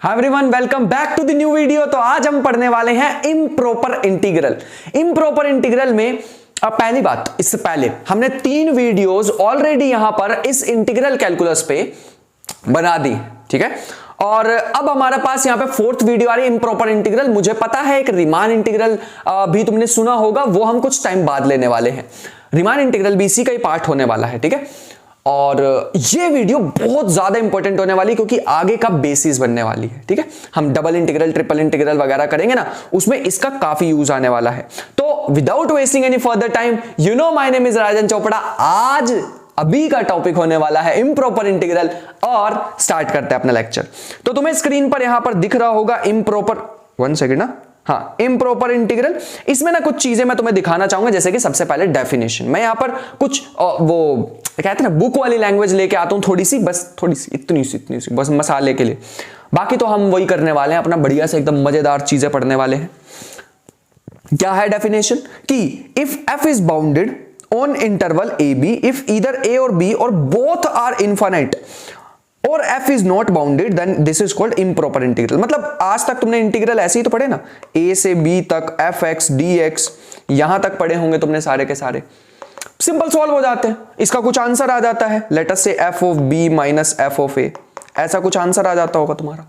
Hi everyone, welcome back to the new video. तो आज हम पढ़ने वाले हैं इम्प्रॉपर इंटीग्रल। इम्प्रॉपर इंटीग्रल में अब पहली बात, इससे पहले हमने 3 वीडियोस ऑलरेडी यहां पर इस इंटीग्रल कैलकुलस पे बना दी, ठीक है। और अब हमारे पास यहां पे 4th वीडियो आ रही है इम्प्रॉपर इंटीग्रल। मुझे पता है एक रीमान इंटीग्रल भी तुमने सुना होगा, वो हम कुछ टाइम बाद लेने वाले हैं। रीमान इंटीग्रल भी इसी का ही पार्ट होने वाला है, ठीक है। और ये वीडियो बहुत ज्यादा इंपॉर्टेंट होने वाली क्योंकि आगे का बेसिस बनने वाली है, ठीक है। हम डबल इंटीग्रल, ट्रिपल इंटीग्रल वगैरह करेंगे ना, उसमें इसका काफी यूज आने वाला है। तो without wasting any further time, you know my name is Rajan Chopra. आज अभी का टॉपिक होने वाला है इम्प्रॉपर इंटीग्रल और स्टार्ट करते हैं अपना लेक्चर। तो तुम्हें स्क्रीन पर यहां पर दिख रहा होगा इम्प्रॉपर, 1 सेकेंड ना, हाँ, इम्प्रॉपर इंटीग्रल। इसमें ना कुछ चीजें मैं तुम्हें दिखाना चाहूंगा, जैसे कि सबसे पहले डेफिनेशन। मैं यहां पर कुछ वो कहते हैं ना बुक वाली लैंग्वेज लेके आता हूं, थोड़ी सी, बस थोड़ी सी, इतनी सी बस मसाले के लिए। बाकी तो हम वही करने वाले हैं, अपना बढ़िया से एकदम मजेदार चीजें पढ़ने वाले हैं। क्या है डेफिनेशन कि if F is bounded on interval A B, if either A और बी और बोथ आर इनफाइनाइट और f is not bounded, then this is called improper integral। मतलब आज तक तुमने इंटीग्रल ऐसे ही तो पढ़े ना, a से b तक fx dx, यहां तक पढ़े होंगे तुमने सारे के सारे। सिंपल सॉल्व हो जाते हैं, इसका कुछ आंसर आ जाता है। लेट अस से f of b minus f of a, ऐसा कुछ आंसर आ जाता होगा तुम्हारा,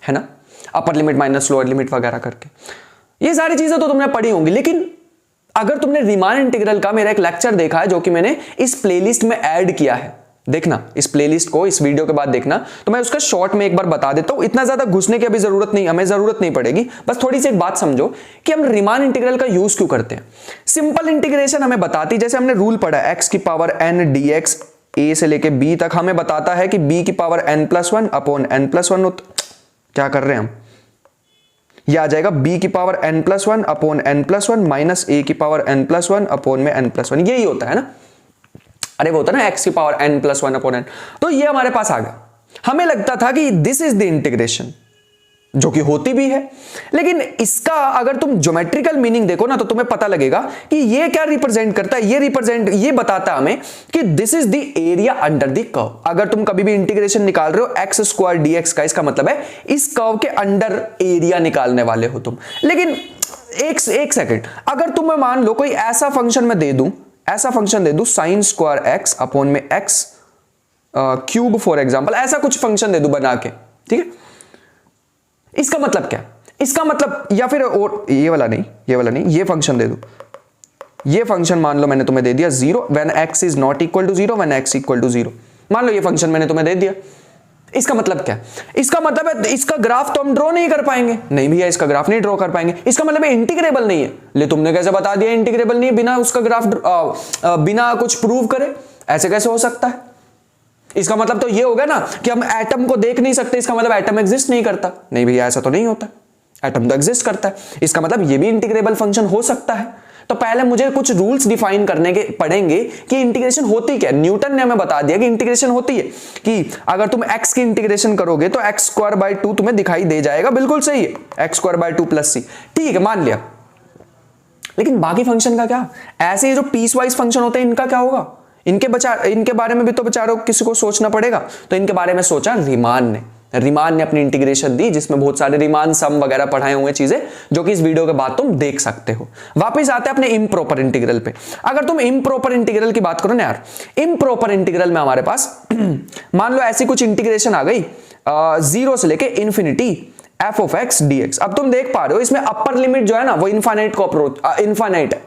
है ना, upper limit minus lower limit वगैरह करके। ये सारी चीजें तो तुमने पढ़ी होंगी। लेकिन अगर तुमने रीमान इंटीग्रल का मेरा एक लेक्चर देखा है जो कि मैंने इस प्लेलिस्ट में ऐड किया है, देखना इस प्लेलिस्ट को, इस वीडियो के बाद देखना, तो मैं उसका शॉर्ट में एक बार बता देता हूं। इतना ज्यादा घुसने की अभी जरूरत नहीं, हमें जरूरत नहीं पड़ेगी। बस थोड़ी सी एक बात समझो कि हम रीमान इंटीग्रल का यूज क्यों करते हैं। सिंपल इंटीग्रेशन हमें बताती, जैसे हमने रूल पढ़ा है x की पावर n dx, a से लेके b तक हमें बताता है कि b की पावर n+1 अपॉन n+1। क्या कर रहे हैं हम, यह आ जाएगा b की power n+1 upon n+1 minus a की पावर n+1 अपॉन में n+1। यही होता है ना, अरे वो होता है ना x की पावर n+1 अपॉन n। तो ये हमारे पास आ गया। हमें लगता था कि दिस इज द इंटीग्रेशन, जो कि होती भी है। लेकिन इसका अगर तुम ज्योमेट्रिकल मीनिंग देखो ना, तो तुम्हें पता लगेगा कि ये क्या रिप्रेजेंट करता है। ये बताता है हमें कि this is the area under the curve. अगर तुम कभी भी इंटीग्रेशन निकाल रहे हो x² dx का, इसका मतलब है इस कर्व के अंडर एरिया निकालने वाले हो तुम। लेकिन एक सेकेंड, अगर तुम्हें मान लो कोई ऐसा फंक्शन में दे दूं, sin स्क्वायर x अपॉन में x क्यूब फॉर एग्जांपल, ऐसा कुछ फंक्शन दे दूं बना के, ठीक है। इसका मतलब क्या, इसका मतलब, या फिर और ये वाला नहीं, ये फंक्शन दे दूं। ये फंक्शन मान लो मैंने तुम्हें दे दिया 0 when x is not equal to 0 when x equal to 0। मान लो ये फंक्शन मैंने तुम्हें दे दिया। इसका मतलब क्या, इसका मतलब है इसका ग्राफ तो हम ड्रॉ नहीं कर पाएंगे। नहीं भैया, इसका ग्राफ नहीं ड्रॉ कर पाएंगे, इसका मतलब है इंटीग्रेबल नहीं है। ले तुमने कैसे बता दिया इंटीग्रेबल नहीं है बिना उसका ग्राफ बिना कुछ प्रूव करे? ऐसे कैसे हो सकता है? इसका मतलब तो ये हो गया ना कि हम एटम को देख नहीं सकते, इसका मतलब एटम एग्जिस्ट नहीं करता। नहीं भैया, ऐसा तो नहीं होता, एटम तो एग्जिस्ट करता है। इसका मतलब ये भी इंटीग्रेबल फंक्शन हो सकता है। तो पहले मुझे कुछ रूल्स डिफाइन करने के पड़ेंगे कि इंटीग्रेशन होती क्या। न्यूटन ने हमें बता दिया कि इंटीग्रेशन होती है कि अगर तुम x की इंटीग्रेशन करोगे तो x²/2 तुम्हें दिखाई दे जाएगा, बिल्कुल सही है, x²/2 + c, ठीक है, मान लिया। लेकिन बाकी फंक्शन का क्या? ऐसे जो पीस वाइज फंक्शन होते हैं, इनका क्या होगा? इनके बारे में भी तो बेचारों किसी को सोचना पड़ेगा। तो इनके बारे में सोचा रीमान ने अपनी इंटीग्रेशन दी, जिसमें बहुत सारे रीमान सम वगैरह पढ़ाए हुए चीजें, जो कि इस वीडियो के बाद तुम देख सकते हो। वापस आते हैं अपने इम्प्रॉपर इंटीग्रल पे। अगर तुम इम्प्रॉपर इंटीग्रल की बात करो ना यार, इम्प्रॉपर इंटीग्रल में हमारे पास मान लो ऐसी कुछ इंटीग्रेशन आ गई 0 से लेके infinity f of x dx। अब तुम देख पा रहे हो इसमें अपर लिमिट जो है ना, वो इनफाइनाइट है।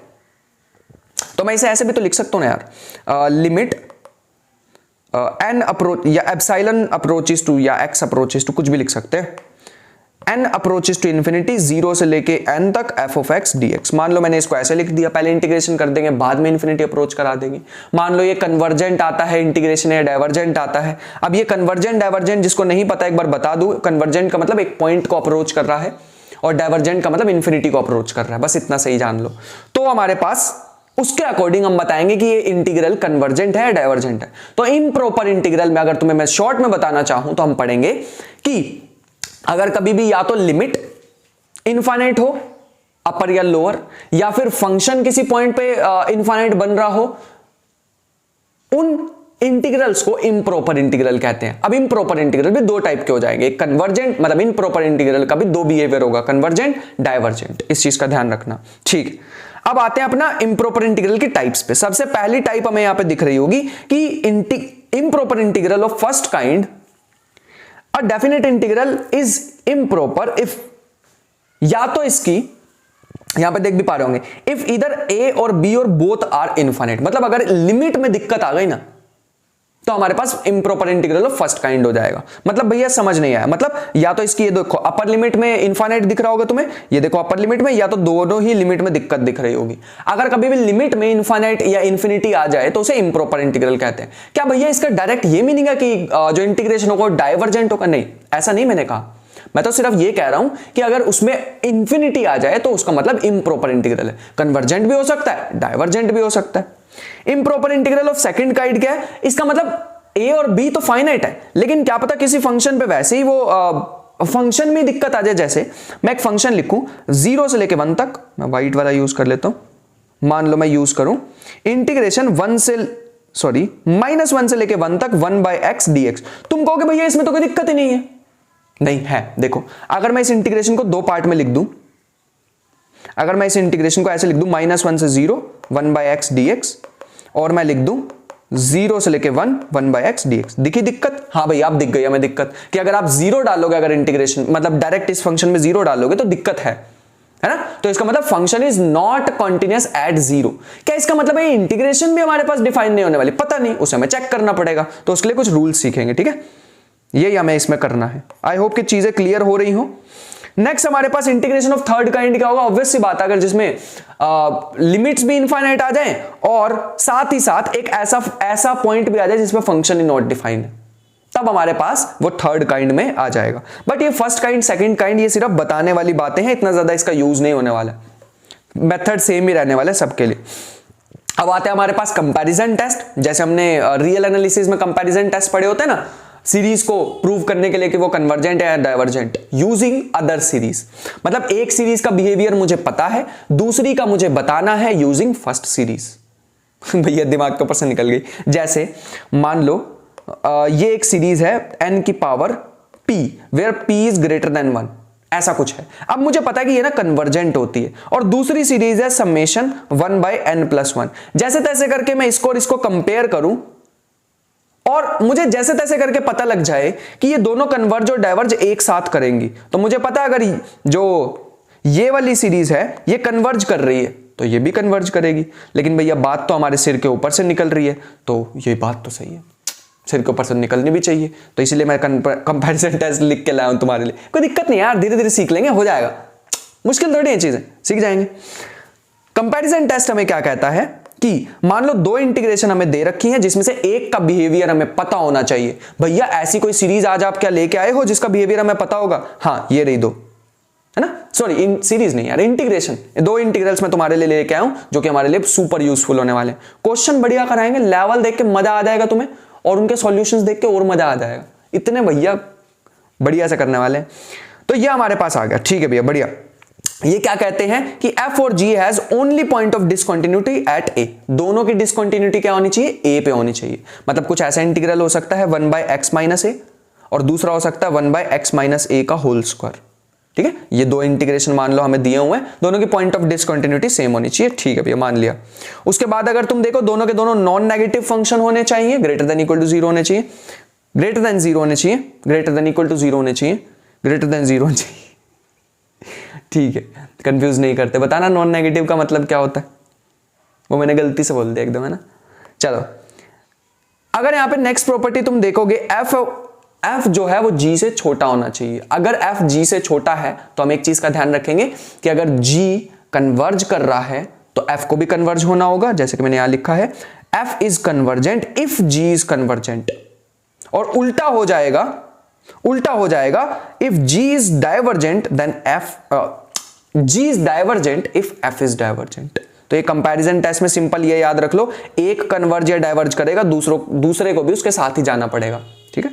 तो मैं इसे ऐसे भी तो लिख सकता हूं ना यार, लिमिट n अप्रोच या एप्सिलॉन अप्रोचेस टू या x अप्रोचेस टू, कुछ भी लिख सकते हैं। n अप्रोचेस टू इन्फिनिटी 0 से लेके n तक f of x dx। मान लो मैंने इसको ऐसे लिख दिया, पहले इंटीग्रेशन कर देंगे, बाद में इन्फिनिटी अप्रोच करा देंगे। मान लो ये कन्वर्जेंट आता है इंटीग्रेशन, या डाइवर्जेंट आता है। अब ये कन्वर्जेंट डाइवर्जेंट जिसको नहीं पता एक बार बता दूं, कन्वर्जेंट का मतलब एक पॉइंट को अप्रोच कर रहा है और डाइवर्जेंट का मतलब इन्फिनिटी को अप्रोच कर रहा है, बस इतना सही जान लो। तो हमारे पास उसके अकॉर्डिंग हम बताएंगे कि ये इंटीग्रल कन्वर्जेंट है या डाइवर्जेंट है। तो इम्प्रॉपर इंटीग्रल में अगर तुम्हें मैं शॉर्ट में बताना चाहूं तो हम पढ़ेंगे कि अगर कभी भी या तो लिमिट इनफाइनाइट हो, अपर या लोअर, या फिर फंक्शन किसी पॉइंट पे इनफाइनाइट बन रहा हो, उन इंटीग्रल्स को इम्प्रॉपर इंटीग्रल कहते हैं। अब इम्प्रॉपर इंटीग्रल भी दो टाइप के हो जाएंगे, एक कन्वर्जेंट, मतलब इम्प्रॉपर इंटीग्रल का भी दो बिहेवियर होगा, कन्वर्जेंट, डाइवर्जेंट, इस चीज का ध्यान रखना। ठीक, अब आते हैं अपना इम्प्रॉपर इंटीग्रल की टाइप्स पे। सबसे पहली टाइप हमें यहां पे दिख रही होगी कि improper integral of first kind, a definite integral is improper if, या तो इसकी यहां पे देख भी पा रहे होंगे, इफ इधर ए और बी और बोथ आर इनफाइनाइट, मतलब अगर लिमिट में दिक्कत आ गई ना तो हमारे पास improper integral of first kind हो जाएगा। मतलब भैया समझ नहीं आया, मतलब या तो इसकी ये देखो अपर लिमिट में इनफाइनाइट दिख रहा होगा तुम्हें, ये देखो अपर लिमिट में, या तो दोनों ही लिमिट में दिक्कत दिख रही होगी। अगर कभी भी लिमिट में इनफाइनाइट या इंफिनिटी आ जाए तो उसे इम्प्रॉपर इंटीग्रल कहते हैं। क्या भैया इसका डायरेक्ट ये मीनिंग है कि जो इंटीग्रेशन होगा डाइवर्जेंट होगा? नहीं, ऐसा नहीं मैंने कहा। मैं तो सिर्फ ये कह रहा हूं कि अगर उसमें इंफिनिटी आ जाए तो उसका मतलब इम्प्रॉपर इंटीग्रल है। कन्वर्जेंट भी हो सकता है, डाइवर्जेंट भी हो सकता है। Improper integral of second kind क्या है? इसका मतलब ए और बी तो फाइनाइट है, लेकिन क्या पता किसी फंक्शन पे वैसे ही वो फंक्शन में दिक्कत आ जाए। जैसे मैं एक फंक्शन लिखूं 0 से लेके 1 तक, मैं व्हाइट वाला यूज कर लेता हूं। मान लो मैं यूज करूं इंटीग्रेशन -1 से लेके 1 तक 1/x dx। तुम कहोगे भैया इसमें तो कोई दिक्कत ही नहीं है। नहीं है, देखो अगर मैं इस इंटीग्रेशन को दो पार्ट में लिख दूं, अगर मैं इस इंटीग्रेशन को ऐसे लिख दूं -1 से 0 1/x dx, और मैं लिख दूं 0 से लेके 1 1/x dx, दिखी दिक्कत? हाँ भाई आप दिख गई हमें दिक्कत कि अगर आप 0 डालोगे, अगर इंटीग्रेशन मतलब डायरेक्ट इस फंक्शन में 0 डालोगे तो दिक्कत है ना? तो इसका मतलब function is not continuous at 0। क्या इसका मतलब है इंटीग्रेशन भी हमारे पास डिफाइन नहीं होने वाली? पता नहीं, उसे हमें चेक करना पड़ेगा, तो उसके लिए कुछ रूल्स सीखेंगे। ठीक है, यही हमें इसमें करना है। आई होप कि चीजें क्लियर हो रही हो। नेक्स्ट हमारे पास इंटीग्रेशन ऑफ थर्ड काइंड क्या होगा? ऑब्वियस सी बात है, अगर जिसमें लिमिट्स भी इनफाइनाइट आ जाएं और साथ ही साथ एक ऐसा पॉइंट भी आ जाए जिसमें फंक्शन ही नॉट डिफाइंड है, तब हमारे पास वो थर्ड काइंड में आ जाएगा। बट ये फर्स्ट काइंड सेकंड काइंड ये सिर्फ बताने वाली बातें हैं, इतना ज्यादा इसका यूज नहीं होने वाला, मेथड सेम ही रहने वाला है सबके लिए। अब आते हैं हमारे पास कंपैरिजन टेस्ट। जैसे हमने रियल एनालिसिस में कंपैरिजन टेस्ट पढ़े होते हैं ना, सीरीज को प्रूव करने के लिए कि वो कन्वर्जेंट है या डाइवर्जेंट, यूजिंग अदर सीरीज। मतलब एक सीरीज का बिहेवियर मुझे पता है, दूसरी का मुझे बताना है यूजिंग फर्स्ट सीरीज। भैया दिमाग के ऊपर से निकल गई। जैसे मान लो ये एक सीरीज है n की power p where p is greater than 1, ऐसा कुछ है। अब मुझे पता है कि ये ना कन्वर्जेंट होती है, और दूसरी सीरीज है समेशन 1/n+1। जैसे तैसे करके मैं इसको और इसको कंपेयर करूं और मुझे जैसे तैसे करके पता लग जाए कि ये दोनों कन्वर्ज और डाइवर्ज एक साथ करेंगी, तो मुझे पता है अगर जो ये वाली सीरीज है ये कन्वर्ज कर रही है तो ये भी कन्वर्ज करेगी। लेकिन भैया बात तो हमारे सिर के ऊपर से निकल रही है, तो ये बात तो सही है, सिर के ऊपर से निकलनी भी चाहिए, तो इसलिए मैं कंपैरिजन टेस्ट लिख के लाया हूं तुम्हारे लिए। कोई दिक्कत नहीं यार, धीरे धीरे सीख लेंगे, हो जाएगा, मुश्किल थोड़ी है चीजें, सीख जाएंगे। कंपैरिजन टेस्ट हमें क्या कहता है कि मान लो दो इंटीग्रेशन हमें दे रखी है जिसमें से एक का बिहेवियर हमें पता होना चाहिए। भैया ऐसी कोई सीरीज आज आप क्या लेके आए हो जिसका बिहेवियर हमें पता होगा? हाँ ये रही दो, है ना, सॉरी इन सीरीज नहीं यार, इंटीग्रेशन, दो इंटीग्रल्स मैं तुम्हारे लिए लेके आया हूं जो कि हमारे लिए सुपर यूजफुल होने वाले हैं। क्वेश्चन बढ़िया कराएंगे, लेवल देख के मजा आ जाएगा तुम्हें, और उनके सॉल्यूशंस देख के और मजा आ जाएगा, इतने भैया बढ़िया से करने वाले हैं। तो ये हमारे पास आ गया, ठीक है भैया बढ़िया। ये क्या कहते हैं कि f और g has only point of discontinuity at a। दोनों की डिसकंटिन्यूटी क्या होनी चाहिए? a पे होनी चाहिए। मतलब कुछ ऐसा इंटीग्रल हो सकता है 1/x - a और दूसरा हो सकता है 1/x - a का होल स्क्वायर। ठीक है, ये दो इंटीग्रेशन मान लो हमें दिए हुए हैं, दोनों की पॉइंट ऑफ डिसकंटिन्यूटी सेम होनी चाहिए। ठीक है भैया मान लिया। उसके बाद अगर तुम देखो दोनों के दोनों नॉन नेगेटिव फंक्शन होने चाहिए, ग्रेटर देन इक्वल टू 0 होने चाहिए, ग्रेटर देन 0 होने चाहिए, ग्रेटर देन इक्वल टू 0 होने चाहिए, ग्रेटर देन 0 होने चाहिए। ठीक है, कंफ्यूज नहीं करते, बताना नॉन नेगेटिव का मतलब क्या होता है, वो मैंने गलती से बोल दिया एकदम, है ना। चलो अगर यहां पे नेक्स्ट प्रॉपर्टी तुम देखोगे, f जो है वो g से छोटा होना चाहिए। अगर f g से छोटा है तो हम एक चीज का ध्यान रखेंगे कि अगर g कन्वर्ज कर रहा है तो f को भी कन्वर्ज होना होगा, जैसे कि मैंने यहां लिखा है f is convergent if g is convergent, और उल्टा हो जाएगा if g is divergent then g is divergent if f is divergent. तो ये कंपैरिजन टेस्ट में सिंपल ये याद रख लो, एक कन्वर्ज या डाइवर्ज करेगा, दूसरे को भी उसके साथ ही जाना पड़ेगा। ठीक है,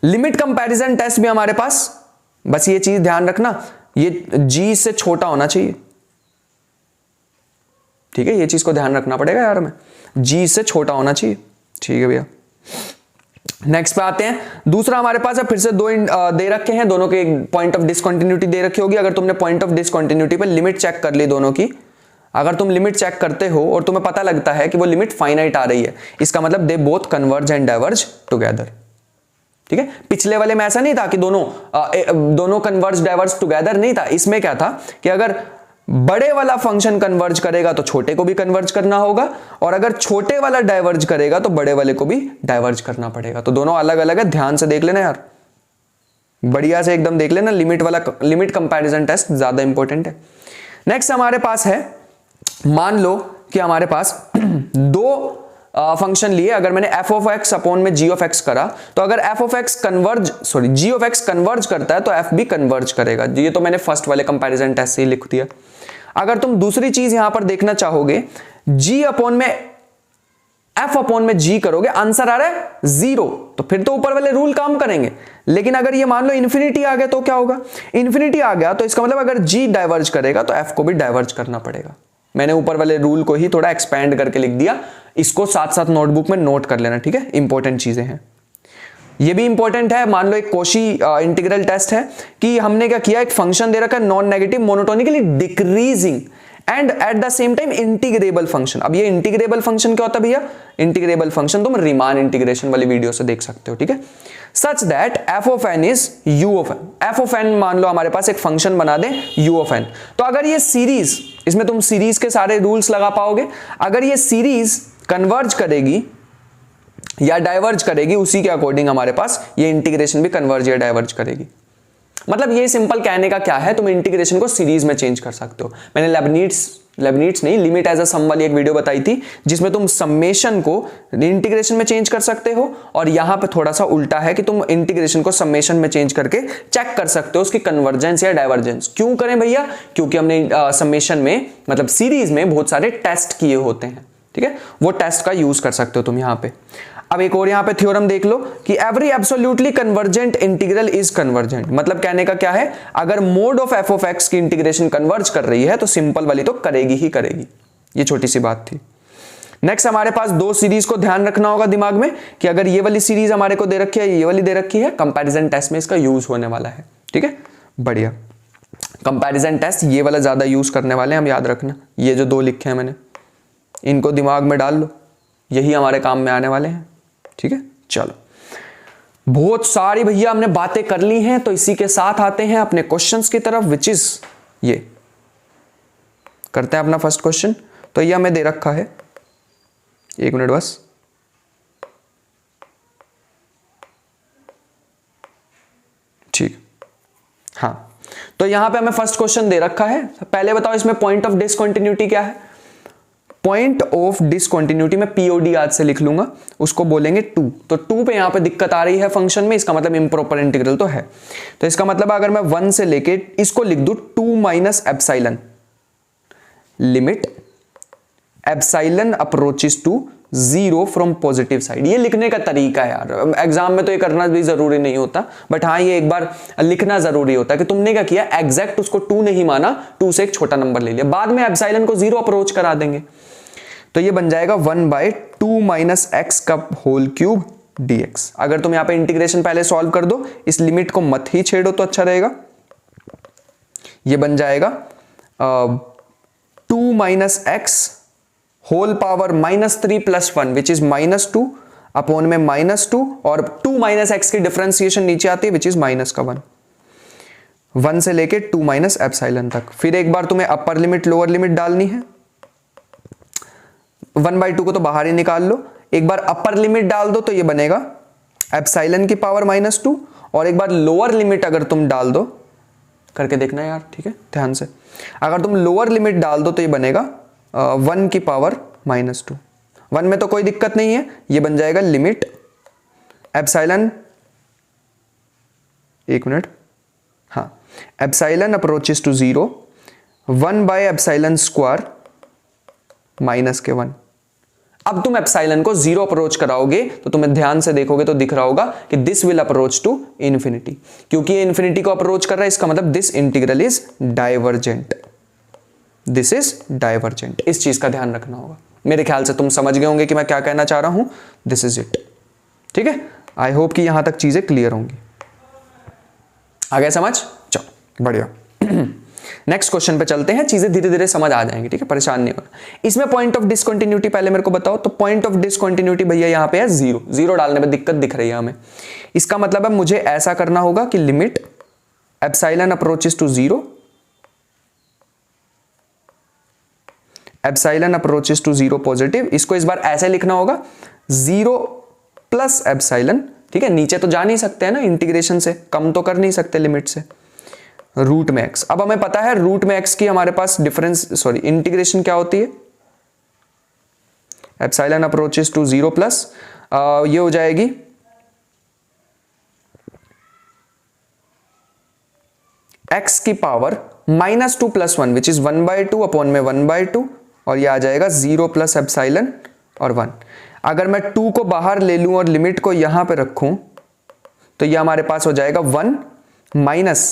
लिमिट कंपैरिजन टेस्ट भी हमारे पास, बस ये चीज ध्यान रखना, ये g से छोटा होना चाहिए। ठीक है, ये चीज को ध्यान रखना पड़ेगा यार, हमें जी से छोटा होना चाहिए। ठीक है भैया, नेक्स्ट पे आते हैं। दूसरा हमारे पास है, फिर से दो दे रखे हैं, दोनों के पॉइंट ऑफ डिसकंटिन्यूटी दे रखी होगी। अगर तुमने पॉइंट ऑफ डिसकंटिन्यूटी पे लिमिट चेक कर ली दोनों की, अगर तुम लिमिट चेक करते हो और तुम्हें पता लगता है कि वो लिमिट फाइनाइट आ रही है, इसका मतलब they both converge and diverge together. ठीक है, पिछले वाले में ऐसा नहीं था कि दोनों कन्वर्ज डाइवर्ज टुगेदर नहीं था। इसमें क्या था कि अगर बड़े वाला फंक्शन कन्वर्ज करेगा तो छोटे को भी कन्वर्ज करना होगा, और अगर छोटे वाला डाइवर्ज करेगा तो बड़े वाले को भी डाइवर्ज करना पड़ेगा। तो दोनों अलग अलग है, ध्यान से देख लेना यार, बढ़िया से एकदम देख लेना। लिमिट कंपैरिजन टेस्ट ज्यादा इंपॉर्टेंट है। नेक्स्ट हमारे पास है, मान लो कि हमारे पास दो फंक्शन लिए, अगर मैंने f ऑफ x अपॉन में g ऑफ x करा, तो अगर f of x g of x converge करता है तो f भी कन्वर्ज करेगा। ये तो मैंने फर्स्ट वाले कंपैरिजन टेस्ट से ही लिख दिया। अगर तुम दूसरी चीज यहां पर देखना चाहोगे, g अपॉन में f अपॉन में g करोगे, आंसर आ रहा है 0, तो फिर तो ऊपर वाले रूल काम करेंगे। लेकिन अगर ये मान लो इन्फिनिटी आ गया तो क्या होगा, इन्फिनिटी आ गया तो इसका मतलब अगर g डाइवर्ज करेगा तो f को भी डाइवर्ज करना पड़ेगा। मैंने ऊपर वाले रूल को ही थोड़ा एक्सपैंड करके लिख दिया, इसको साथ साथ नोटबुक में नोट कर लेना। ठीक है, इंपॉर्टेंट चीजें हैं, ये भी इंपॉर्टेंट है। मान लो एक कोशी इंटीग्रल टेस्ट है कि हमने क्या किया, एक फंक्शन दे रखा है non negative monotonically decreasing and at the same time integrable function. अब ये इंटीग्रेबल फंक्शन क्या होता है भैया, इंटीग्रेबल फंक्शन तुम रीमान इंटीग्रेशन वाली वीडियो से देख सकते हो। ठीक है, such that f of n is u of n। f of n मान लो हमारे पास एक फंक्शन बना दें u ऑफ n, तो अगर ये सीरीज, इसमें तुम सीरीज के सारे रूल्स लगा पाओगे, अगर ये सीरीज कन्वर्ज करेगी या डाइवर्ज करेगी, उसी के अकॉर्डिंग हमारे पास ये इंटीग्रेशन भी कन्वर्ज या डाइवर्ज करेगी। मतलब ये सिंपल कहने का क्या है, तुम इंटीग्रेशन को सीरीज में चेंज कर सकते हो। मैंने लेबनीट्स नहीं, लिमिट एज अ सम वाली एक वीडियो बताई थी, जिसमें तुम समेशन को इंटीग्रेशन में चेंज कर सकते हो, और यहां पे थोड़ा सा उल्टा है कि तुम इंटीग्रेशन को समेशन में चेंज करके चेक कर सकते हो उसकी कन्वर्जेंस या डाइवर्जेंस। क्यों करें भैया, क्योंकि हमने समेशन में मतलब सीरीज में बहुत सारे टेस्ट किए होते हैं। ठीक है, वो टेस्ट का यूज कर सकते हो तुम यहां पे। अब एक और यहां पे थ्योरम देख लो कि every absolutely convergent integral is convergent. मतलब कहने का क्या है, अगर mode of f of x की इंटीग्रेशन कन्वर्ज कर रही है तो सिंपल वाली तो करेगी ही करेगी। ये छोटी सी बात थी। नेक्स्ट हमारे पास दो सीरीज को ध्यान रखना होगा दिमाग में कि अगर ये वाली सीरीज हमारे को दे रखी है, ये वाली दे रखी है, कंपैरिजन टेस्ट में इसका यूज होने वाला है। ठीक है, बढ़िया। कंपैरिजन टेस्ट ये वाला ज्यादा यूज करने वाले हैं हम, याद रखना। ये जो दो लिखे हैं मैंने, इनको दिमाग में डाल लो, यही हमारे काम में आने वाले हैं। ठीक है, चलो बहुत सारी भैया हमने बातें कर ली हैं, तो इसी के साथ आते हैं अपने क्वेश्चंस की तरफ, विच इज ये करते हैं अपना फर्स्ट क्वेश्चन। तो ये हमें दे रखा है, एक मिनट बस, ठीक, हाँ। तो यहां पे हमें फर्स्ट क्वेश्चन दे रखा है। पहले बताओ इसमें पॉइंट ऑफ डिसकंटिन्यूटी क्या है। पॉइंट ऑफ डिसकंटिन्यूटी में पीओडी आज से लिख लूंगा, उसको बोलेंगे 2। तो 2 पे यहां पे दिक्कत आ रही है फंक्शन में, इसका मतलब इम्प्रॉपर इंटीग्रल तो है। तो इसका मतलब अगर मैं 1 से लेके इसको लिख दूं 2 minus epsilon limit epsilon approaches to 0 from positive side. ये लिखने का तरीका है यार, एग्जाम में तो ये करना भी जरूरी नहीं होता, बट हाँ ये एक बार लिखना जरूरी होता है कि तुमने क्या किया, एग्जैक्ट उसको 2 नहीं माना, 2 से एक छोटा नंबर ले लिया, बाद में एप्सिलॉन को 0 अप्रोच करा देंगे। तो ये बन जाएगा 1/2 माइनस एक्स का होल क्यूब dx। अगर तुम यहां पे इंटीग्रेशन पहले सॉल्व कर दो, इस लिमिट को मत ही छेड़ो तो अच्छा रहेगा। ये बन जाएगा 2 minus x whole power -3 + 1 which is -2 upon में -2, और 2 माइनस एक्स की डिफरेंशिएशन नीचे आती है विच इज माइनस का 1 से लेके 2 माइनस एप्सिलॉन तक। फिर एक बार तुम्हें अपर लिमिट लोअर लिमिट डालनी है, 1/2 को तो बाहर ही निकाल लो, एक बार अपर लिमिट डाल दो तो ये बनेगा एप्सिलॉन की पावर -2, और एक बार लोअर लिमिट अगर तुम डाल दो, करके देखना यार, ठीक है ध्यान से, अगर तुम लोअर लिमिट डाल दो तो ये बनेगा 1 की पावर -2। 1 में तो कोई दिक्कत नहीं है, ये बन जाएगा लिमिट एप्सिलॉन, एक मिनट, हाँ, एप्सिलॉन अप्रोचेस टू 0 1/ε² माइनस के 1। अब तुम एप्सिलॉन को 0 अप्रोच कराओगे तो तुम्हें ध्यान से देखोगे तो दिख रहा होगा कि this will approach to infinity. क्योंकि ये इन्फिनिटी को अप्रोच कर रहा है, इसका मतलब this integral is divergent. This is divergent. इस चीज का ध्यान रखना होगा। मेरे ख्याल से तुम समझ गए होंगे कि मैं क्या कहना चाह रहा हूं। This is it. ठीक है, आई होप कि यहां तक चीजें क्लियर होंगी। आ गया समझ? चलो बढ़िया। नेक्स्ट क्वेश्चन पे चलते हैं, चीजें धीरे धीरे समझ आ जाएंगी। ठीक है, परेशान नहीं होना। इसमें पॉइंट ऑफ डिसकंटिन्यूटी पहले मेरे को बताओ। तो पॉइंट ऑफ डिसकंटिन्यूटी भैया यहां पे है जीरो। जीरो डालने में दिक्कत दिख रही है हमें। इसका मतलब है मुझे ऐसा करना होगा कि limit epsilon approaches to zero, epsilon approaches to zero positive. इसको इस बार ऐसे लिखना होगा, जीरो प्लस एप्सिलॉन। ठीक है, नीचे तो जा नहीं सकते हैं ना इंटीग्रेशन से, कम तो कर नहीं सकते लिमिट से, रूट में एक्स। अब हमें पता है रूट में एक्स की हमारे पास डिफरेंस सॉरी इंटीग्रेशन क्या होती है, epsilon approaches to zero plus ये हो जाएगी x की पावर -2 + 1 विच इज 1/2 अपॉन में 1/2, और ये आ जाएगा 0 प्लस एप्सिलॉन और 1। अगर मैं 2 को बाहर ले लूं और लिमिट को यहां पे रखूं तो ये हमारे पास हो जाएगा 1 माइनस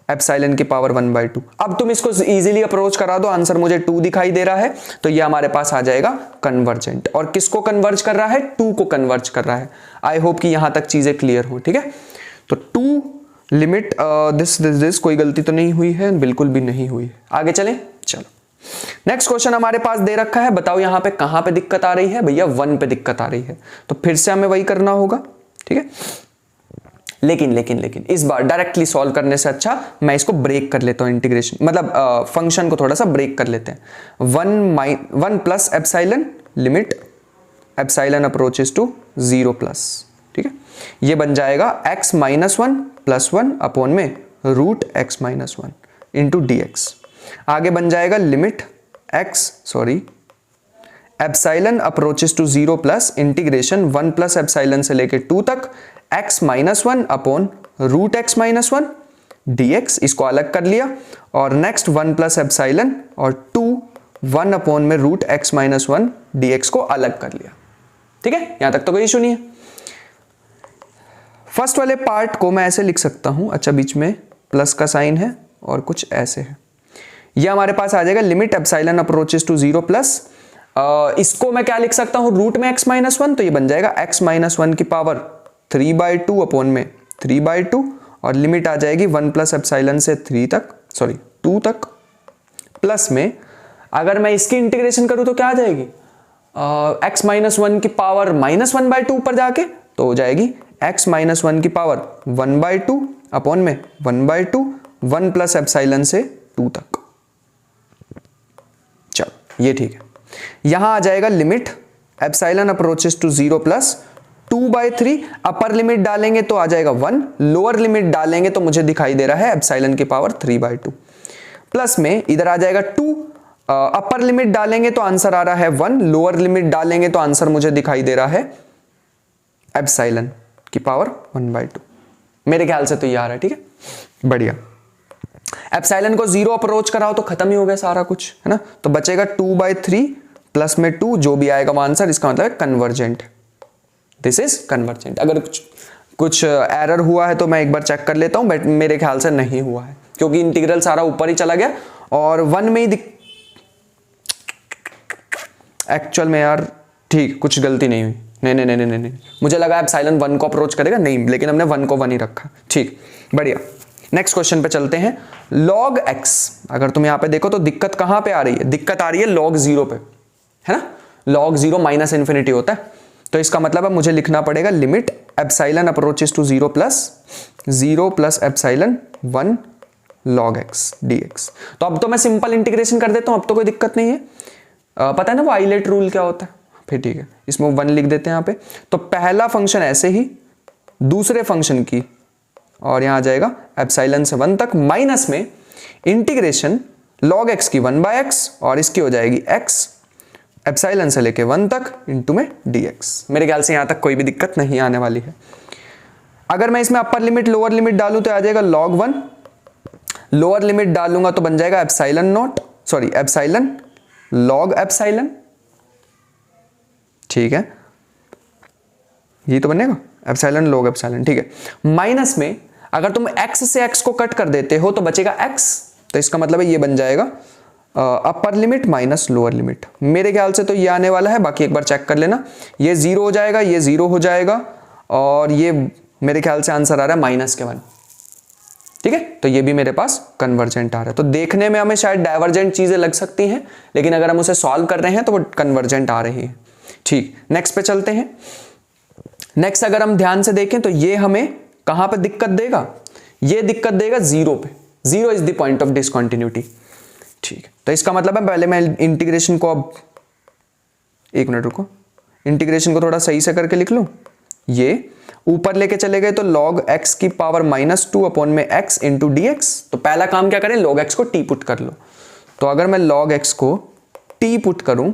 एप्सिलॉन की पावर 1/2। अब तुम इसको इजीली अप्रोच करा दो, आंसर मुझे 2 दिखाई दे रहा है, तो ये हमारे पास आ जाएगा कन्वर्जेंट। और किसको कन्वर्ज कर रहा है? 2 को कन्वर्ज कर रहा है। आई होप कि यहां तक चीजें क्लियर हो। ठीक है, तो 2 लिमिट दिस कोई गलती तो नहीं हुई है, बिल्कुल भी नहीं हुई है। आगे चलें, चलो नेक्स्ट क्वेश्चन हमारे पास दे रखा है। बताओ यहां पे कहां पे दिक्कत आ रही है? भैया 1 पे दिक्कत आ रही है, तो फिर से हमें वही करना होगा। ठीक है, लेकिन इस बार डायरेक्टली सॉल्व करने से अच्छा मैं इसको ब्रेक कर लेता हूं, इंटीग्रेशन मतलब फंक्शन को थोड़ा सा ब्रेक कर लेते हैं। 1 plus epsilon limit epsilon approaches to 0 plus. ठीक है, ये बन जाएगा x - 1 + 1 अपॉन में रूट x - 1 इंटू dx। आगे बन जाएगा limit epsilon approaches to 0 plus integration 1 plus epsilon से लेके 2 तक x - 1 upon root x - 1 dx। इसको अलग कर लिया, और नेक्स्ट 1 प्लस एप्सिलॉन और 2 1 अपॉन में रूट x - 1 dx को अलग कर लिया। ठीक है, यहां तक तो कोई इशू नहीं है। फर्स्ट वाले पार्ट को मैं ऐसे लिख सकता हूं, अच्छा बीच में प्लस का साइन है और कुछ ऐसे है। यह हमारे पास आ जाएगा limit epsilon approaches to 0 plus, इसको मैं क्या लिख सकता हूं? रूट में x - 1, तो ये बन जाएगा x - 1 की पावर 3/2 अपॉन में 3/2, और लिमिट आ जाएगी 1 प्लस एप्सिलॉन से 2 तक, प्लस में अगर मैं इसकी इंटीग्रेशन करूं तो क्या आ जाएगी? x - 1 की पावर -1/2 ऊपर जाके तो हो जाएगी x - 1 की पावर 1/2 अपॉन में 1/2 1 प्लस एप्सिलॉन से 2 तक। चलो ये ठीक है। यहां आ जाएगा limit epsilon approaches to 0 plus 2/3। Upper limit डालेंगे तो आ जाएगा 1, लोअर लिमिट डालेंगे तो मुझे दिखाई दे रहा है एप्सिलॉन की पावर 3/2, प्लस में इधर आ जाएगा 2। अपर लिमिट डालेंगे तो आंसर आ रहा है 1, लोअर लिमिट डालेंगे तो आंसर मुझे दिखाई दे रहा है एप्सिलॉन की पावर 1/2। मेरे ख्याल से तो ये आ रहा है। ठीक है, बढ़िया। एप्सिलॉन को 0 अप्रोच कराओ तो खत्म ही हो गया सारा कुछ, है ना। तो बचेगा 2/3 प्लस में 2, जो भी आएगा वो आंसर। इसका मतलब है कन्वर्जेंट, दिस इज कन्वर्जेंट। अगर कुछ एरर हुआ है तो मैं एक बार चेक कर लेता हूं, बट मेरे ख्याल से नहीं हुआ है, क्योंकि इंटीग्रल सारा ऊपर ही चला गया और 1 में ही एक्चुअल में यार ठीक कुछ गलती नहीं हुई। नहीं, मुझे लगा एप्सिलॉन 1 को अप्रोच करेगा, नहीं, लेकिन हमने 1 को 1 ही रखा। ठीक, बढ़िया। नेक्स्ट क्वेश्चन पे चलते हैं। log x, अगर तुम यहां पे देखो तो दिक्कत कहां पे आ रही है? दिक्कत आ रही है log 0 पे, है ना। log 0 -∞ होता है, तो इसका मतलब है मुझे लिखना पड़ेगा limit epsilon approaches to 0 plus epsilon 1 log x dx। तो अब तो मैं सिंपल इंटीग्रेशन कर देता हूं, अब तो कोई दिक्कत नहीं है। पता है ना वो आइलेट रूल क्या होता है? फिर ठीक है, इसमें 1 लिख देते हैं यहाँ पे। तो पहला फंक्शन ऐसे ही, दूसरे फंक्शन की, और यहां आ जाएगा एप्सिलॉन से 1 तक, माइनस में इंटीग्रेशन log x की 1/x, और इसकी हो जाएगी x एप्सिलॉन से लेके 1 तक इंटू में dx। मेरे ख्याल से यहां तक कोई भी दिक्कत नहीं आने वाली है। अगर मैं इसमें अपर लिमिट लोअर लिमिट डालूं तो आ जाएगा log 1, लोअर लिमिट डालूंगा तो बन जाएगा एप्सिलॉन log एप्सिलॉन। ठीक है, ये तो बनेगा एप्सिलॉन log एप्सिलॉन। ठीक है, माइनस में अगर तुम x से x को कट कर देते हो तो बचेगा x, तो इसका मतलब है ये बन जाएगा upper limit minus lower limit, मेरे ख्याल से तो ये आने वाला है, बाकी एक बार चेक कर लेना। ये 0 हो जाएगा, ये 0 हो जाएगा, और ये मेरे ख्याल से आंसर आ रहा है -1। ठीक है, तो ये भी मेरे पास कन्वर्जेंट आ रहा है। तो देखने में हमें शायद डाइवर्जेंट चीजें लग सकती हैं, लेकिन अगर हम उसे सॉल्व कर रहे हैं तो वो कन्वर्जेंट आ रही है। ठीक, नेक्स्ट पे चलते हैं। नेक्स्ट अगर हम ध्यान से देखें तो ये हमें कहां पे दिक्कत देगा, ये दिक्कत देगा 0 पे। 0 is the point of discontinuity. ठीक, तो इसका मतलब है, पहले मैं इंटीग्रेशन को, अब एक मिनट रुको, इंटीग्रेशन को थोड़ा सही से करके लिख लूं। ये ऊपर लेके चले गए तो log x की पावर -2 अपॉन में x इंटू डी एक्स। तो पहला काम क्या करें, log x को t पुट कर लो। तो अगर मैं log x को t पुट करूं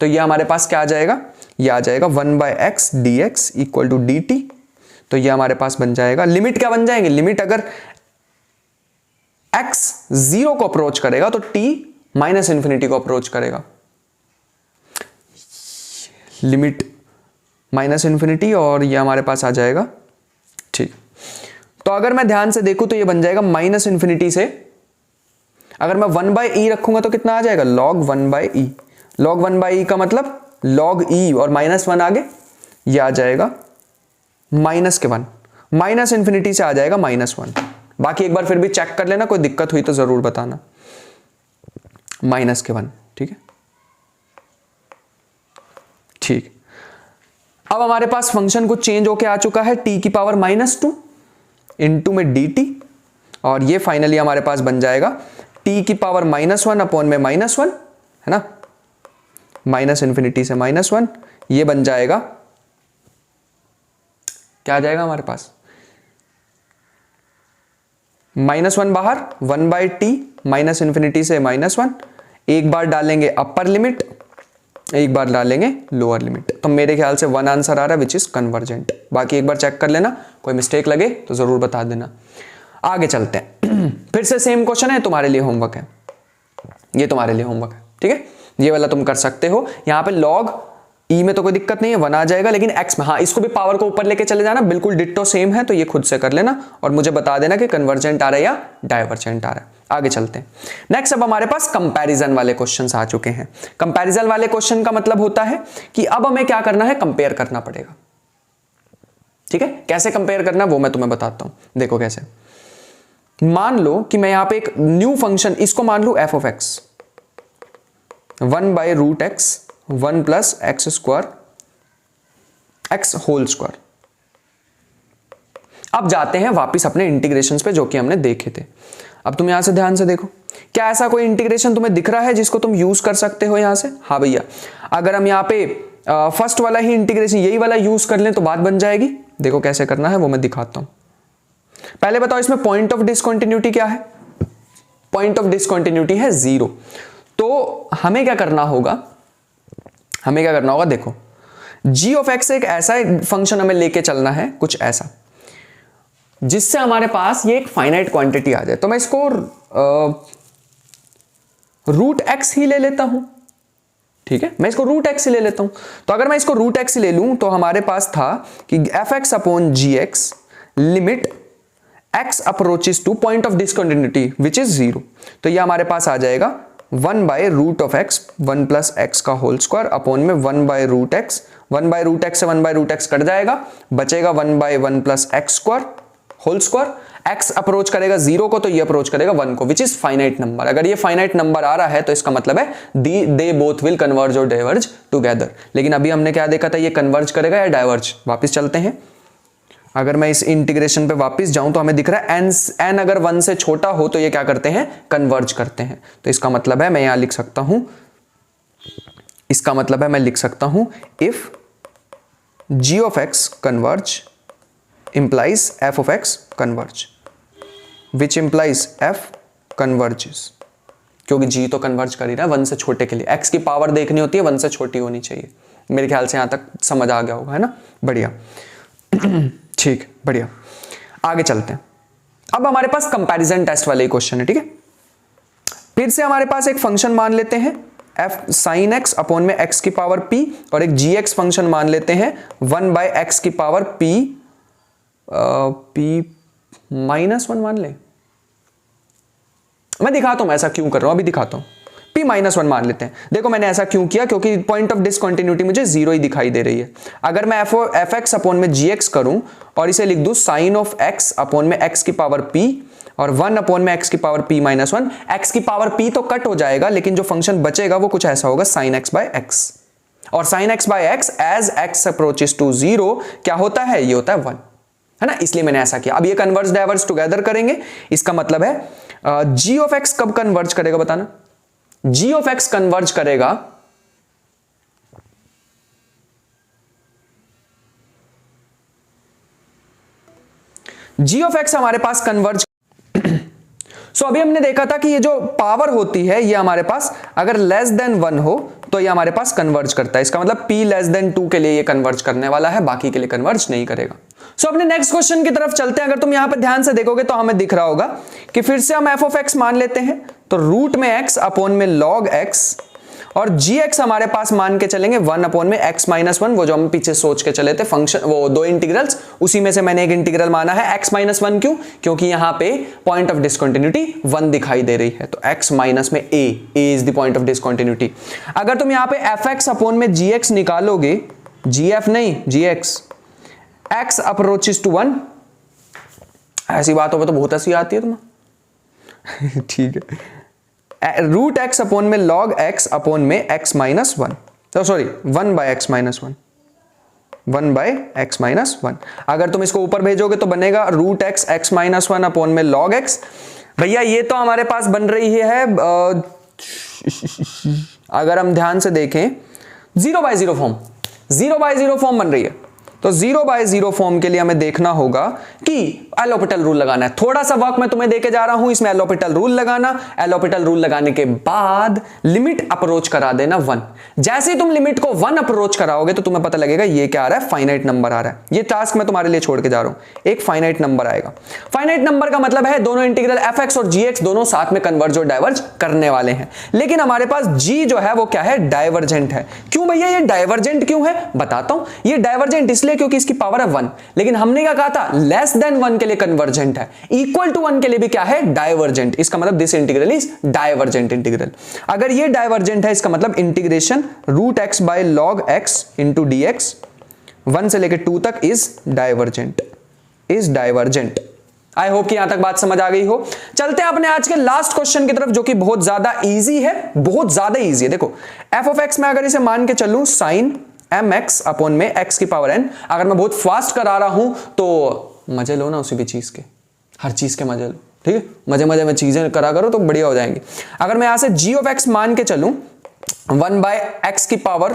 तो ये हमारे पास क्या आ जाएगा, ये आ जाएगा 1/x dx equal to dt। तो ये हमारे पास बन जाएगा, लिमिट क्या बन जाएंगे, लिमिट अगर x 0 को अप्रोच करेगा तो t -∞ को अप्रोच करेगा, लिमिट -∞, और ये हमारे पास आ जाएगा। ठीक, तो अगर मैं ध्यान से देखूं तो ये बन जाएगा -∞ से, अगर मैं 1/e रखूंगा तो कितना आ जाएगा, log 1/e। log 1/e का मतलब log e और -1 आगे, ये आ जाएगा -1, -∞ से आ जाएगा -1। बाकी एक बार फिर भी चेक कर लेना, कोई दिक्कत हुई तो जरूर बताना। -1, ठीक है। ठीक, अब हमारे पास फंक्शन को चेंज होके आ चुका है t की पावर -2 इंटू में dt, और ये फाइनली हमारे पास बन जाएगा t की पावर -1 अपॉन में -1, है ना, -∞ से -1, ये बन जाएगा, क्या आ जाएगा हमारे पास, -1 बाहर, 1/t -∞ से -1, एक बार डालेंगे अपर लिमिट, एक बार डालेंगे लोअर लिमिट। तो मेरे ख्याल से 1 आंसर आ रहा है विच इज कन्वर्जेंट। बाकी एक बार चेक कर लेना, कोई मिस्टेक लगे तो जरूर बता देना। आगे चलते हैं। फिर से सेम क्वेश्चन है, तुम्हारे लिए होमवर्क है, ये तुम्हारे लिए होमवर्क है। ठीक है, ये वाला तुम कर सकते हो। यहां पे log e में तो कोई दिक्कत नहीं है, 1 आ जाएगा, लेकिन x में, हाँ, इसको भी पावर को ऊपर लेके चले जाना, बिल्कुल डिट्टो सेम है, तो ये खुद से कर लेना और मुझे बता देना कि कन्वर्जेंट आ रहा है या डाइवर्जेंट आ रहा है। आगे चलते हैं। नेक्स्ट, अब हमारे पास कंपैरिजन वाले क्वेश्चंस आ चुके हैं। कंपैरिजन वाले क्वेश्चन का मतलब होता है कि अब हमें क्या करना है, कंपेयर करना पड़ेगा। ठीक है, कैसे कंपेयर करना वो मैं तुम्हें बताता हूं। देखो कैसे, मान लो कि मैं यहां पे एक न्यू फंक्शन, इसको मान लो f of x, 1/√x 1 + x² x whole square. अब जाते हैं वापस अपने इंटीग्रेशंस पे जो कि हमने देखे थे। अब तुम यहां से ध्यान से देखो, क्या ऐसा कोई इंटीग्रेशन तुम्हें दिख रहा है जिसको तुम यूज कर सकते हो यहां से? हाँ भैया, अगर हम यहां पे फर्स्ट वाला ही इंटीग्रेशन, यही वाला यूज कर लें तो बात बन जाएगी। देखो कैसे करना है वो मैं दिखाता हूं। पहले बताओ इसमें पॉइंट ऑफ डिसकंटिन्यूटी क्या है? पॉइंट ऑफ डिसकंटिन्यूटी है 0। तो हमें क्या करना होगा, देखो g of x एक ऐसा फंक्शन हमें लेके चलना है, कुछ ऐसा जिससे हमारे पास ये एक फाइनाइट क्वांटिटी आ जाए। तो मैं इसको √x ही ले लेता हूं। ठीक है, मैं इसको √x ही ले लेता हूं। तो अगर मैं इसको √x ले लूं तो हमारे पास था कि fx upon gx limit x approaches two point of discontinuity which is 0। तो ये हमारे पास आ जाएगा 1/√x 1 + x का होल स्क्वायर अपॉन में 1/√x, 1/√x से 1/√x कट जाएगा, बचेगा 1/1 + x² whole square. x approach करेगा 0 को तो ये अप्रोच करेगा 1 को, विच इज फाइनाइट नंबर। अगर ये फाइनाइट नंबर आ रहा है तो इसका मतलब है दे बोथ विल कन्वर्ज और डाइवर्ज टुगेदर। लेकिन अभी हमने क्या देखा था, ये कन्वर्ज करेगा या डाइवर्ज। वापस चलते हैं, अगर मैं इस इंटीग्रेशन पे वापस जाऊं तो हमें दिख रहा है n अगर 1 से छोटा हो तो ये क्या करते हैं, कन्वर्ज करते हैं। तो इसका मतलब है मैं यहां लिख सकता हूं, if g of x converge implies f of x converge, which implies f converges, क्योंकि g तो कन्वर्ज कर ही रहा है 1 से छोटे के लिए। x की पावर देखनी होती है 1 से छोटी होनी चाहिए। मेरे ख्याल से यहां तक समझ आ गया होगा, है ना? बढ़िया। ठीक, बढ़िया। आगे चलते हैं। अब हमारे पास कंपैरिजन टेस्ट वाले क्वेश्चन है। ठीक है, फिर से हमारे पास एक फंक्शन मान लेते हैं f sin x अपॉन में x की पावर p, और एक gx फंक्शन मान लेते हैं 1/x की पावर p -1 मान ले। मैं दिखाता हूं ऐसा क्यों कर रहा हूं, अभी दिखाता हूं। p माइनस 1 मान लेते हैं। देखो मैंने ऐसा क्यों किया, क्योंकि पॉइंट ऑफ डिसकंटिन्यूटी मुझे 0 ही दिखाई दे रही है। अगर मैं एफ एक्स अपॉन में जी एक्स करूं और इसे लिख दूं साइन ऑफ एक्स अपॉन में एक्स की पावर p और 1 अपॉन में एक्स की पावर p माइनस 1, एक्स की पावर p तो कट हो जाएगा, लेकिन जो फंक्शन बचेगा वो कुछ ऐसा होगा साइन एक्स बाय एक्स। और sine x by x as x approaches to 0 क्या होता है, ये होता है 1, है ना, इसलिए मैंने ऐसा किया। अब ये कन्वर्ज डाइवर्ज टुगेदर करेंगे, इसका मतलब है जी ऑफ एक्स कब कन्वर्ज करेगा बताना। जी ऑफ एक्स कन्वर्ज करेगा जी ऑफ एक्स हमारे पास कन्वर्ज सो अभी हमने देखा था कि ये जो पावर होती है ये हमारे पास अगर लेस देन 1 हो तो ये हमारे पास कन्वर्ज करता है। इसका मतलब p लेस देन 2 के लिए ये कन्वर्ज करने वाला है, बाकी के लिए कन्वर्ज नहीं करेगा। सो अपने नेक्स्ट क्वेश्चन की तरफ चलते हैं। अगर तुम यहां पे ध्यान से देखोगे तो हमें दिख रहा होगा कि फिर से हम f ऑफ x मान लेते हैं, तो रूट में x अपॉन में log x और gx हमारे पास मान के चलेंगे 1 अपॉन में x माइनस 1, वो जो हम पीछे सोच के चले थे फंक्शन, वो दो इंटीग्रल्स, उसी में से मैंने एक इंटीग्रल माना है x माइनस 1। क्यों? क्योंकि यहां पे पॉइंट ऑफ डिसकंटिन्यूटी 1 दिखाई दे रही है, तो x माइनस में a is the point of discontinuity. अगर तुम यहां पे fx अपॉन में gx निकालोगे, gf नहीं gx, x अप्रोचेस टू 1, ऐसी बातों पे तो बहुत हंसी आती है तुम्हें ठीक है, रूट एक्स अपॉन में लॉग एक्स अपॉन में एक्स माइनस 1, तो sorry 1 by x minus 1, 1 by x minus 1। अगर तुम इसको ऊपर भेजोगे तो बनेगा root x x minus 1 upon में लॉग एक्स। भैया ये तो हमारे पास बन रही है अगर हम ध्यान से देखें 0 बाय 0 फॉर्म, 0 बाय 0 फॉर्म बन रही है। तो 0 बाय 0 फॉर्म के लिए हमें देखना होगा कि एल हॉपिटल रूल लगाना है। थोड़ा सा वर्क मैं तुम्हें देके जा रहा हूं, इसमें एल हॉपिटल रूल लगाना। एल हॉपिटल रूल लगाने के बाद लिमिट अप्रोच करा देना 1। जैसे ही तुम लिमिट को 1 अप्रोच कराओगे तो तुम्हें पता लगेगा ये क्या आ रहा है, फाइनाइट नंबर आ रहा है। ये टास्क मैं तुम्हारे लिए छोड़ के जा रहा हूं, एक फाइनाइट नंबर आएगा। फाइनाइट नंबर का मतलब है दोनों इंटीग्रल एफ एक्स और जी एक्स दोनों साथ में कन्वर्ज और डाइवर्ज करने वाले हैं, लेकिन हमारे पास जी जो है वो क्या है, डाइवर्जेंट है। क्यों भैया ये डाइवर्जेंट क्यों है, बताता हूं। ये डाइवर्जेंट इसलिए क्योंकि इसकी पावर है 1, लेकिन हमने क्या कहा था, लेस देन 1 के लिए कन्वर्जेंट है, इक्वल टू 1 के लिए भी क्या है, डाइवर्जेंट। इसका मतलब this integral is divergent integral. अगर ये डाइवर्जेंट है इसका मतलब integration root x by log x into d x 1 से लेकर 2 तक is divergent, is divergent. I hope कि यहां तक बात समझ आ गई हो। चलते हैं अपने आज के लास्ट क्वेश्चन की तरफ, जो कि बहुत ज्यादा इजी है, बहुत ज्यादा इजी है। देखो एफ ऑफ एक्स में अगर इसे मान के चलूं साइन एम एक्स अपॉन में एक्स की पावर एन, अगर मैं बहुत फास्ट करा रहा हूं तो मजे लो ना उसी भी चीज के, हर चीज के मजे लो, ठीक है, मजे मजे में चीजें करा करो तो बढ़िया हो जाएंगी। अगर मैं यहां से जी ऑफ एक्स मान के चलूं 1 बाय एक्स की पावर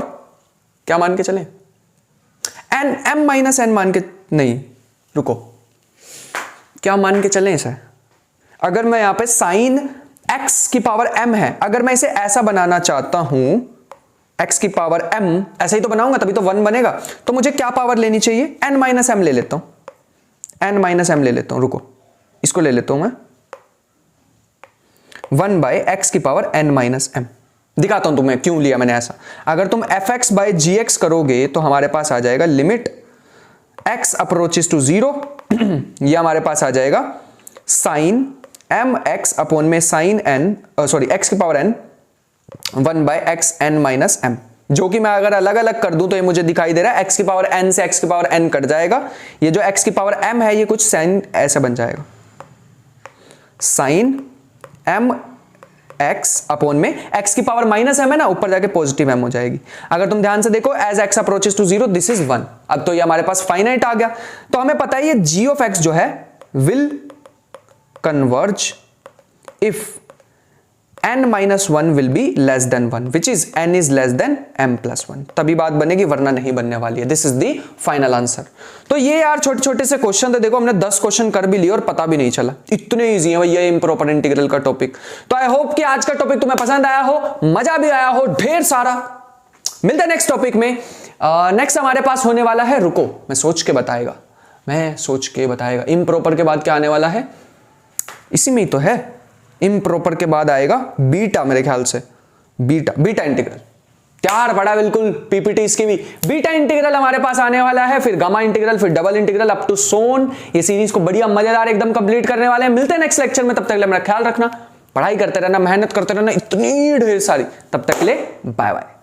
क्या मान के चलें, एन, एम माइनस एन मान के, नहीं रुको, क्या मान के चलें इसे। अगर मैं यहां पे साइन एक्स की पावर एम है, अगर मैं इसे ऐसा बनाना चाहता हूं x की पावर m, ऐसा ही तो बनाऊंगा तभी तो 1 बनेगा, तो मुझे क्या पावर लेनी चाहिए, n माइनस एम ले लेता हूं, n माइनस एम ले लेता हूं, रुको इसको ले लेता हूं मैं 1 बाय एक्स की पावर n माइनस एम। दिखाता हूं तुम्हें क्यों लिया मैंने ऐसा। अगर तुम एफ एक्स बाय जी एक्स करोगे तो हमारे पास आ जाएगा लिमिट x अप्रोचेस टू 0 ये हमारे पास आ जाएगा साइन एम एक्स अपॉन में साइन n, सॉरी x की power n 1 by x n minus m, जो कि मैं अगर अलग अलग कर दूं तो ये मुझे दिखाई दे रहा है x की पावर n से x की पावर n कट जाएगा, ये जो x की पावर m है ये कुछ साइन ऐसा बन जाएगा, साइन m x अपॉन में x की पावर माइनस m है ना, ऊपर जाके पॉजिटिव m हो जाएगी। अगर तुम ध्यान से देखो as x approaches to 0 this is 1। अब तो ये हमारे पास फाइनाइट आ गया, तो हमें पता है ये g ऑफ x जो है will converge if n minus 1 will be less than 1, which is n is less than m plus 1, तभी बात बनेगी, वरना नहीं बनने वाली है। This is the final answer. तो ये यार छोटे छोटे से क्वेश्चन थे, देखो हमने 10 क्वेश्चन कर भी लिए और पता भी नहीं चला, इतने इजी है भैया इम्प्रॉपर इंटीग्रल का टॉपिक। तो आई होप कि आज का टॉपिक तुम्हें पसंद आया हो, मजा भी आया हो ढेर सारा। मिलते हैं नेक्स्ट टॉपिक में। नेक्स्ट हमारे पास होने वाला है, रुको मैं सोच के बताएगा, इम्प्रॉपर के बाद क्या आने वाला है, इसी में ही तो है, इम्प्रॉपर के बाद आएगा बीटा, मेरे ख्याल से बीटा इंटीग्रल। तैयार पड़ा बिल्कुल पीपीटी इसकी भी। बीटा इंटीग्रल हमारे पास आने वाला है, फिर गामा इंटीग्रल, फिर डबल इंटीग्रल अप टू सोन। ये सीरीज को बढ़िया मजेदार एकदम कंप्लीट करने वाले हैं। मिलते हैं नेक्स्ट लेक्चर में, तब तक के लिए मेरा ख्याल रखना। पढ़ाई करते रहना, मेहनत करते रहना, इतनी ढेर सारी। तब तक के लिए बाय बाय।